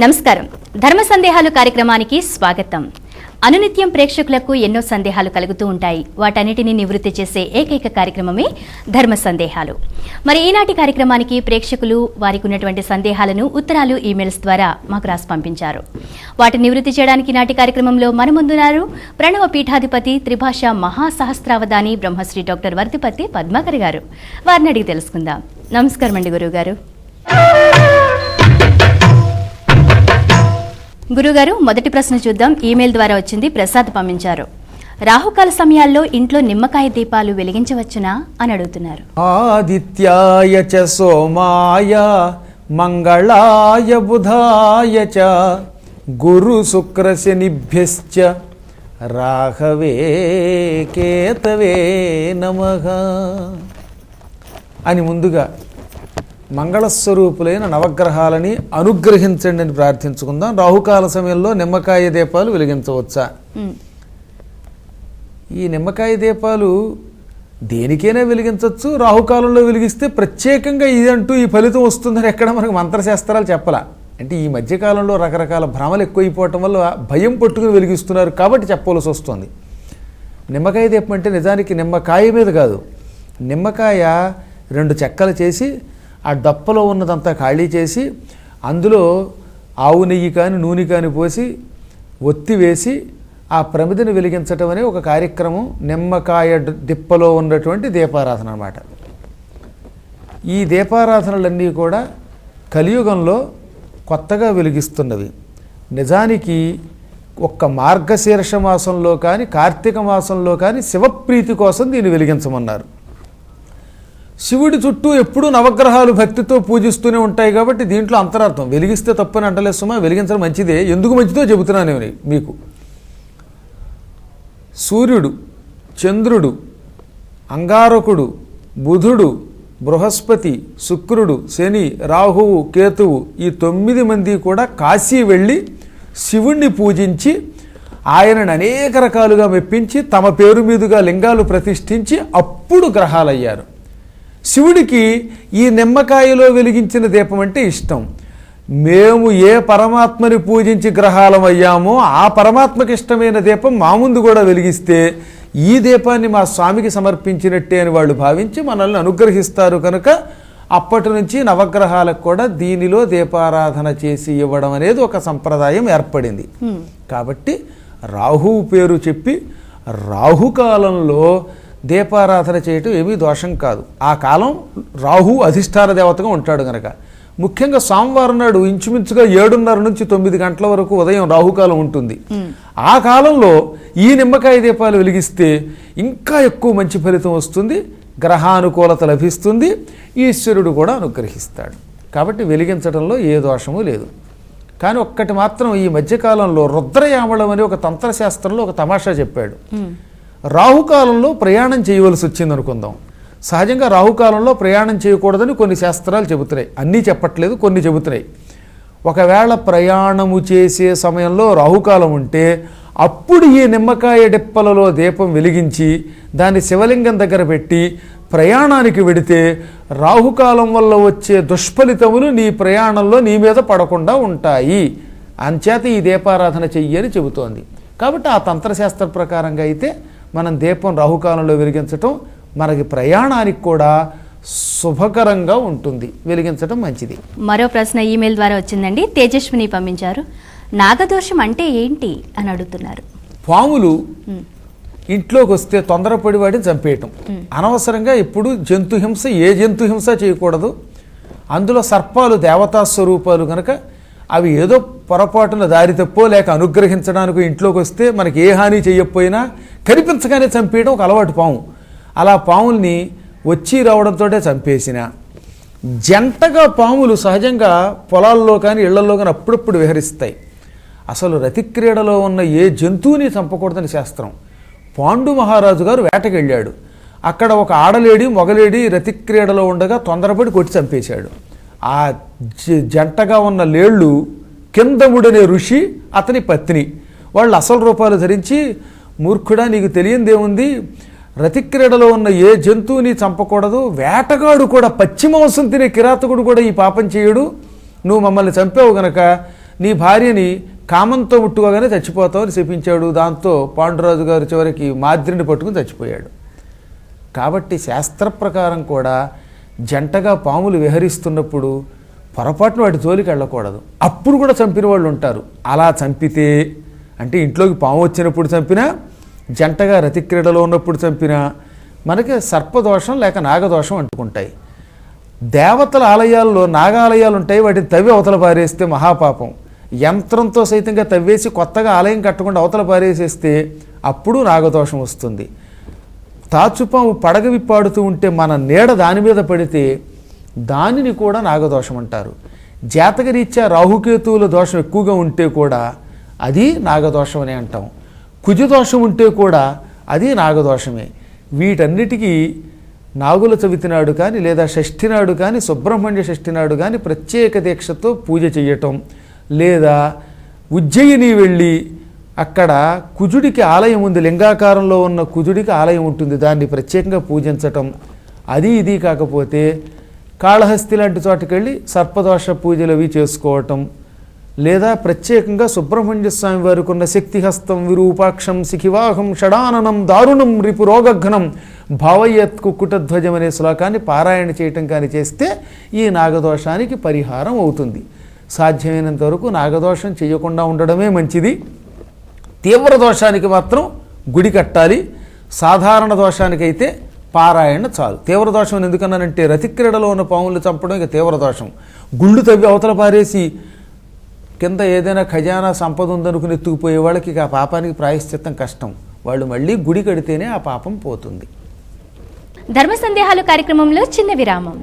నమస్కారం. ధర్మ సందేహాలు కార్యక్రమానికి స్వాగతం. అనునిత్యం ప్రేక్షకులకు ఎన్నో సందేహాలు కలుగుతూ ఉంటాయి. వాటన్నిటిని నివృత్తి చేసే ఏకైక కార్యక్రమమే ధర్మ సందేహాలు. మరి ఈనాటి కార్యక్రమానికి ప్రేక్షకులు వారికి ఉన్నటువంటి సందేహాలను ఉత్తరాలు, ఈమెయిల్స్ ద్వారా మాకు రాసి పంపించారు. వాటిని నివృత్తి చేయడానికి నాటి కార్యక్రమంలో మన ముందున్నారు ప్రణవ పీఠాధిపతి, త్రిభాష మహాసహస్రావధాని బ్రహ్మశ్రీ డాక్టర్ వర్తిపత్తి పద్మాకర్ గారు. వారిని అడిగి తెలుసుకుందాం. నమస్కారం అండి గురువు గారు. గురుగారు, మొదటి ప్రశ్న చూద్దాం. ఈమెయిల్ ద్వారా వచ్చింది. ప్రసాద్ పంపించారు. రాహుకాల సమయాల్లో ఇంట్లో నిమ్మకాయ దీపాలు వెలిగించవచ్చునా అని అడుగుతున్నారు. ఆదిత్యాయ చ సోమాయ మంగళాయ బుధాయ చ గురు శుక్ర శనిభ్యశ్చ రాహవే కేతవే నమః అని ముందుగా మంగళస్వరూపులైన నవగ్రహాలని అనుగ్రహించండి అని ప్రార్థించుకుందాం. రాహుకాల సమయంలో నిమ్మకాయ దీపాలు వెలిగించవచ్చా? ఈ నిమ్మకాయ దీపాలు దేనికైనా వెలిగించవచ్చు. రాహుకాలంలో వెలిగిస్తే ప్రత్యేకంగా ఇదంటూ ఈ ఫలితం వస్తుందని ఎక్కడ మనకు మంత్రశాస్త్రాలు చెప్పలా. అంటే ఈ మధ్యకాలంలో రకరకాల భ్రమలు ఎక్కువైపోవటం వల్ల భయం పట్టుకుని వెలిగిస్తున్నారు కాబట్టి చెప్పవలసి వస్తుంది. నిమ్మకాయ దీపం అంటే నిజానికి నిమ్మకాయ మీద కాదు, నిమ్మకాయ 2 చెక్కలు చేసి ఆ డప్పలో ఉన్నదంతా ఖాళీ చేసి అందులో ఆవు నెయ్యి కానీ నూనె కానీ పోసి ఒత్తి వేసి ఆ ప్రమిదను వెలిగించటం అనే ఒక కార్యక్రమం నిమ్మకాయ డిప్పలో ఉన్నటువంటి దీపారాధన అన్నమాట. ఈ దీపారాధనలన్నీ కూడా కలియుగంలో కొత్తగా వెలిగిస్తున్నవి. నిజానికి ఒక్క మార్గశీర్ష మాసంలో కానీ కార్తీక మాసంలో కానీ శివప్రీతి కోసం దీన్ని వెలిగించమన్నారు. శివుడి చుట్టూ ఎప్పుడూ నవగ్రహాలు భక్తితో పూజిస్తూనే ఉంటాయి కాబట్టి దీంట్లో అంతరార్థం. వెలిగిస్తే తప్పని అంటలేదు సుమా, వెలిగించడం మంచిదే. ఎందుకు మంచిదో చెబుతున్నాను మీకు. సూర్యుడు, చంద్రుడు, అంగారకుడు, బుధుడు, బృహస్పతి, శుక్రుడు, శని, రాహువు, కేతువు ఈ 9 మంది కూడా కాశీ వెళ్ళి శివుణ్ణి పూజించి ఆయనను అనేక రకాలుగా మెప్పించి తమ పేరు మీదుగా లింగాలు ప్రతిష్ఠించి అప్పుడు గ్రహాలయ్యారు. శివుడికి ఈ నిమ్మకాయలో వెలిగించిన దీపం అంటే ఇష్టం. మేము ఏ పరమాత్మని పూజించి గ్రహాలం అయ్యామో ఆ పరమాత్మకి ఇష్టమైన దీపం మా ముందు కూడా వెలిగిస్తే ఈ దీపాన్ని మా స్వామికి సమర్పించినట్టే అని వాళ్ళు భావించి మనల్ని అనుగ్రహిస్తారు. కనుక అప్పటి నుంచి నవగ్రహాలకు కూడా దీనిలో దీపారాధన చేసి ఇవ్వడం అనేది ఒక సంప్రదాయం ఏర్పడింది. కాబట్టి రాహువు పేరు చెప్పి రాహుకాలంలో దీపారాధన చేయటం ఏమీ దోషం కాదు. ఆ కాలం రాహు అధిష్టాన దేవతగా ఉంటాడు కనుక. ముఖ్యంగా సోమవారం నాడు ఇంచుమించుగా 7:30 నుంచి 9 గంటల వరకు ఉదయం రాహుకాలం ఉంటుంది. ఆ కాలంలో ఈ నిమ్మకాయ దీపాలు వెలిగిస్తే ఇంకా ఎక్కువ మంచి ఫలితం వస్తుంది, గ్రహానుకూలత లభిస్తుంది, ఈశ్వరుడు కూడా అనుగ్రహిస్తాడు. కాబట్టి వెలిగించడంలో ఏ దోషము లేదు. కానీ ఒక్కటి మాత్రం ఈ మధ్యకాలంలో రుద్రయామళం అనే ఒక తంత్రశాస్త్రంలో ఒక తమాషా చెప్పాడు. రాహుకాలంలో ప్రయాణం చేయవలసి వచ్చింది అనుకుందాం. సహజంగా రాహుకాలంలో ప్రయాణం చేయకూడదని కొన్ని శాస్త్రాలు చెబుతున్నాయి. అన్నీ చెప్పట్లేదు, కొన్ని చెబుతున్నాయి. ఒకవేళ ప్రయాణము చేసే సమయంలో రాహుకాలం ఉంటే అప్పుడు ఈ నిమ్మకాయ డిప్పలలో దీపం వెలిగించి దాన్ని శివలింగం దగ్గర పెట్టి ప్రయాణానికి వెడితే రాహుకాలం వల్ల వచ్చే దుష్ఫలితములు నీ ప్రయాణంలో నీ మీద పడకుండా ఉంటాయి. అంచేత ఈ దీపారాధన చెయ్యని చెబుతోంది. కాబట్టి ఆ తంత్రశాస్త్ర ప్రకారంగా అయితే మనం దీపం రాహుకాలంలో వెలిగించటం మనకి ప్రయాణానికి కూడా శుభకరంగా ఉంటుంది, వెలిగించటం మంచిది. మరో ప్రశ్న ఈమెయిల్ ద్వారా వచ్చిందండి. తేజస్విని పంపించారు. నాగదోషం అంటే ఏంటి అని అడుగుతున్నారు. పాములు ఇంట్లోకి వస్తే తొందరపడి వాడిని చంపేయటం, అనవసరంగా ఇప్పుడు జంతుహింస ఏ జంతుహింస చేయకూడదు. అందులో సర్పాలు దేవతా స్వరూపాలు కనుక అవి ఏదో పొరపాటున దారి తప్పో లేక అనుగ్రహించడానికి ఇంట్లోకి వస్తే మనకి ఏ హాని చేయకపోయినా కనిపించగానే చంపేయడం ఒక అలవాటు పాము. అలా పాముల్ని వచ్చి రావడంతో చంపేసిన జంటగా పాములు సహజంగా పొలాల్లో కానీ ఇళ్లలో కానీ అప్పుడప్పుడు విహరిస్తాయి. అసలు రతిక్రీడలో ఉన్న ఏ జంతువుని చంపకూడదని శాస్త్రం. పాండు మహారాజు గారు వేటకి వెళ్ళాడు. అక్కడ ఒక ఆడలేడి మొగలేడి రతిక్రీడలో ఉండగా తొందరపడి కొట్టి చంపేశాడు. ఆ జంటగా ఉన్న లేళ్ళు కిందముడనే ఋషి, అతని పత్ని, వాళ్ళు అసలు రూపాలు ధరించి, మూర్ఖుడా నీకు తెలియందేముంది, రతిక్రీడలో ఉన్న ఏ జంతువుని చంపకూడదు, వేటగాడు కూడా పశ్చిమాంసం తినే కిరాతకుడు కూడా ఈ పాపం చేయడు, నువ్వు మమ్మల్ని చంపావు గనక నీ భార్యని కామంతో ముట్టుకోగానే చచ్చిపోతావని శపించాడు. దాంతో పాండురాజు గారు చివరికి మాద్రిని పట్టుకుని చచ్చిపోయాడు. కాబట్టి శాస్త్ర ప్రకారం కూడా జంటగా పాములు విహరిస్తున్నప్పుడు పొరపాటున వాటి జోలికి వెళ్ళకూడదు. అప్పుడు కూడా చంపిన వాళ్ళు ఉంటారు. అలా చంపితే అంటే ఇంట్లోకి పాము వచ్చినప్పుడు చంపినా, జంటగా రతిక్రీడలో ఉన్నప్పుడు చంపినా మనకి సర్పదోషం లేక నాగదోషం అంటుకుంటాయి. దేవతల ఆలయాల్లో నాగాలయాలు ఉంటాయి, వాటిని తవ్వి అవతల పారేస్తే మహాపాపం. యంత్రంతో సైతంగా తవ్వేసి కొత్తగా ఆలయం కట్టకుండా అవతల పారేసేస్తే అప్పుడు నాగదోషం వస్తుంది. తాచుపాము పడగ విప్పాడుతూ ఉంటే మన నీడ దాని మీద పడితే దానిని కూడా నాగదోషం అంటారు. జాతకరీత్యా రాహుకేతువుల దోషం ఎక్కువగా ఉంటే కూడా అది నాగదోషం అని అంటాం. కుజదోషం ఉంటే కూడా అది నాగదోషమే. వీటన్నిటికీ నాగుల చవితి నాడు కానీ లేదా షష్ఠి నాడు కానీ సుబ్రహ్మణ్య షష్ఠి నాడు కానీ ప్రత్యేక దీక్షతో పూజ చేయటం, లేదా ఉజ్జయిని వెళ్ళి అక్కడ కుజుడికి ఆలయం ఉంది, లింగాకారంలో ఉన్న కుజుడికి ఆలయం ఉంటుంది, దాన్ని ప్రత్యేకంగా పూజించటం. అది ఇది కాకపోతే కాళహస్తి లాంటి చోటుకి వెళ్ళి సర్పదోష పూజలు అవి చేసుకోవటం, లేదా ప్రత్యేకంగా సుబ్రహ్మణ్య స్వామి వారికి ఉన్న శక్తిహస్తం విరూపాక్షం శిఖివాహం షడాననం దారుణం రిపు రోగఘ్నం భావయత్ కుక్కుటధ్వజం అనే శ్లోకాన్ని పారాయణ చేయటం కానీ చేస్తే ఈ నాగదోషానికి పరిహారం అవుతుంది. సాధ్యమైనంత వరకు నాగదోషం చేయకుండా ఉండడమే మంచిది. తీవ్ర దోషానికి మాత్రం గుడి కట్టాలి. సాధారణ దోషానికైతే పారాయణ చాలు. తీవ్ర దోషం ఎందుకన్నానంటే రతిక్రీడలో ఉన్న పాములు చంపడం ఇక తీవ్ర దోషం. గుళ్ళు తవ్వి అవతల పారేసి కింద ఏదైనా ఖజానా సంపద ఉందనుకుని ఎత్తుకుపోయే వాళ్ళకి ఆ పాపానికి ప్రాయశ్చిత్తం కష్టం. వాళ్ళు మళ్ళీ గుడి కడితేనే ఆ పాపం పోతుంది. ధర్మ సందేహాలు కార్యక్రమంలో చిన్న విరామం.